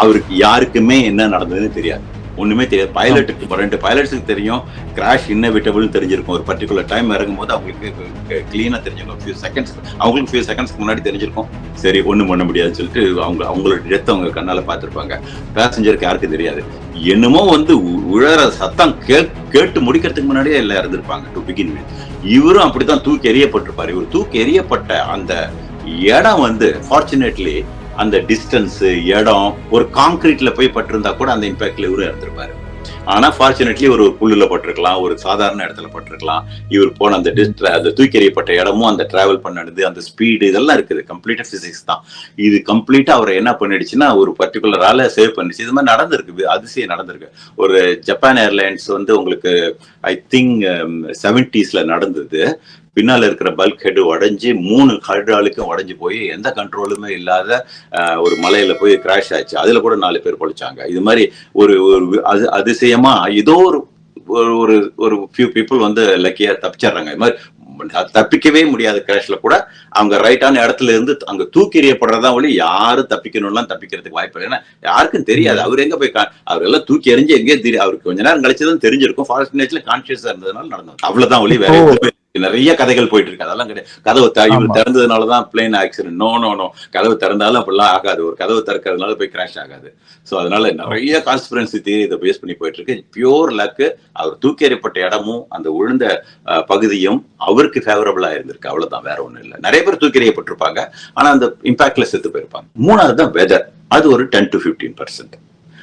அவருக்கு யாருக்குமே என்ன நடந்ததுன்னு தெரியாது, ஒண்ணுமே தெரியாது. பைலட்டுக்கு 2 பைலட்ஸுக்கு தெரியும் கிராஷ் இன்னெவிட்டபிள்னு தெரிஞ்சிருக்கும். ஒரு பர்டிகுலர் டைம் இறங்கும் போது அவங்களுக்கு கிளீனா தெரிஞ்சிருக்கும். ஃபியூ செகண்ட்ஸ் அவங்களுக்கு ஃபியூ செகண்ட்ஸ்க்கு முன்னாடி தெரிஞ்சிருக்கும். சரி ஒண்ணும் பண்ண முடியாதுன்னு சொல்லிட்டு அவங்களோட டெத் அவங்க கண்ணால பார்த்திருப்பாங்க. பேசஞ்சருக்கு யாருக்கும் தெரியாது. என்னமோ வந்து உழற சத்தம் கேட்டு முடிக்கிறதுக்கு முன்னாடியே எல்லாம் இறந்துருப்பாங்க டு பிகின் வித். இவரும் அப்படித்தான் தூக்கி எறியப்பட்டிருப்பாரு. இவர் தூக்கி எறியப்பட்ட அந்த இடம் வந்து ஃபார்ச்சுனேட்லி அந்த டிஸ்டன்ஸ் இடம் ஒரு கான்கிரீட்ல போய் பட்டிருந்தா கூட அந்த இம்பாக்ட்ல இவரும் இறந்திருப்பாரு. ஆனா ஃபார்ச்சுனேட்லி ஒரு புல்லுல பட்டிருக்கலாம், ஒரு சாதாரண இடத்துல பட்டிருக்கலாம். இவர் போன அந்த தூக்கி எறியப்பட்ட இடமும் அந்த டிராவல் பண்ணது அந்த ஸ்பீடு இதெல்லாம் இருக்குது. கம்ப்ளீட்டா பிசிக்ஸ் தான் இது. கம்ப்ளீட்டா அவரை என்ன பண்ணிடுச்சுன்னா ஒரு பர்டிகுலர் ஆள சேவ் பண்ணிடுச்சு. இது மாதிரி நடந்திருக்கு, அதிசயம் நடந்திருக்கு. ஒரு ஜப்பான் ஏர்லைன்ஸ் வந்து உங்களுக்கு ஐ திங்க் 70s நடந்தது. பின்னால இருக்கிற பல்க் ஹெட் உடஞ்சி 3 ஹைட்ராலிக்கும் உடஞ்சி போய் எந்த கண்ட்ரோலுமே இல்லாத ஒரு மலையில போய் கிராஷ் ஆச்சு. அதுல கூட 4 பேர் பொழைச்சாங்க. இது மாதிரி ஒரு அதிசயமா ஏதோ ஒரு ஒரு ஃபியூ பீப்புள் வந்து லக்கியா தப்பிச்சிடுறாங்க. இது மாதிரி தப்பிக்கவே முடியாத கிராஷ்ல கூட அவங்க ரைட்டான இடத்துல இருந்து அங்க தூக்கி எறியப்படுறதா ஒளி யாரும் தப்பிக்கணும்லாம் தப்பிக்கிறதுக்கு வாய்ப்பு இல்லை. ஏன்னா யாருக்கும் தெரியாது அவர் எங்க போய் அவர் எல்லாம் தூக்கி எறிஞ்சு எங்கேயே தெரியும். அவருக்கு கொஞ்ச நேரம் கழிச்சுதான் தெரிஞ்சிருக்கும். ஃபார்ச்சுனேட்லி கான்சியஸா இருந்ததுனால நடந்தது. அவ்வளவுதான் ஒளி. வேற எதுவுமே நிறைய கதைகள் போயிட்டு இருக்கு. அதெல்லாம் கிடையாது. கதவு திறந்ததுனாலதான் பிளேன் ஆக்சிடென்ட். நோ கதவு திறந்தாலும் அப்படிலாம் ஆகாது. ஒரு கதவு திறக்கிறதுனால போய் கிராஷ் ஆகாது. சோ அதனால நிறைய கான்ஸ்பிரன்சி தியரி இதை பேஸ் பண்ணி போயிட்டு இருக்கு. Pure luck. அவர் தூக்கி எறியப்பட்ட இடமும் அந்த விழுந்த பகுதியும் அவருக்கு ஃபேவரபிளா இருந்திருக்கு. அவ்வளவுதான், வேற ஒண்ணும் இல்லை. நிறைய பேர் தூக்கி எறியப்பட்டிருப்பாங்க, ஆனா அந்த இம்பாக்ட்ல செத்து போயிருப்பாங்க. 3வது தான் வெதர். அது ஒரு 10 to 15%.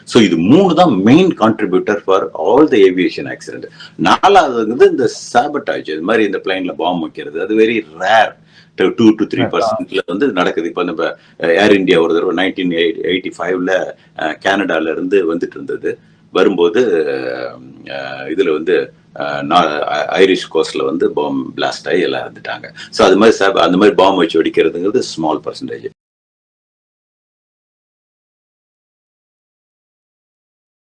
ஸோ இது 3 தான் main contributor for all the aviation accident. 4வது வந்து இந்த சாபட்டாஜ், இது மாதிரி இந்த பிளைன்ல பாம்பு வைக்கிறது. அது வெரி ரேர். 2 to 3% வந்து நடக்குது. இப்போ நம்ம ஏர் இந்தியா ஒரு தடவை 1985 கனடால இருந்து வந்துட்டு இருந்தது. வரும்போது இதுல வந்து ஐரிஷ் கோஸ்ட்ல வந்து பாம்பு பிளாஸ்ட் ஆகி எல்லாம் இருந்துட்டாங்க. ஸோ அது மாதிரி அந்த மாதிரி பாம்பு வச்சு வெடிக்கிறதுங்கிறது ஸ்மால் பர்சன்டேஜ்.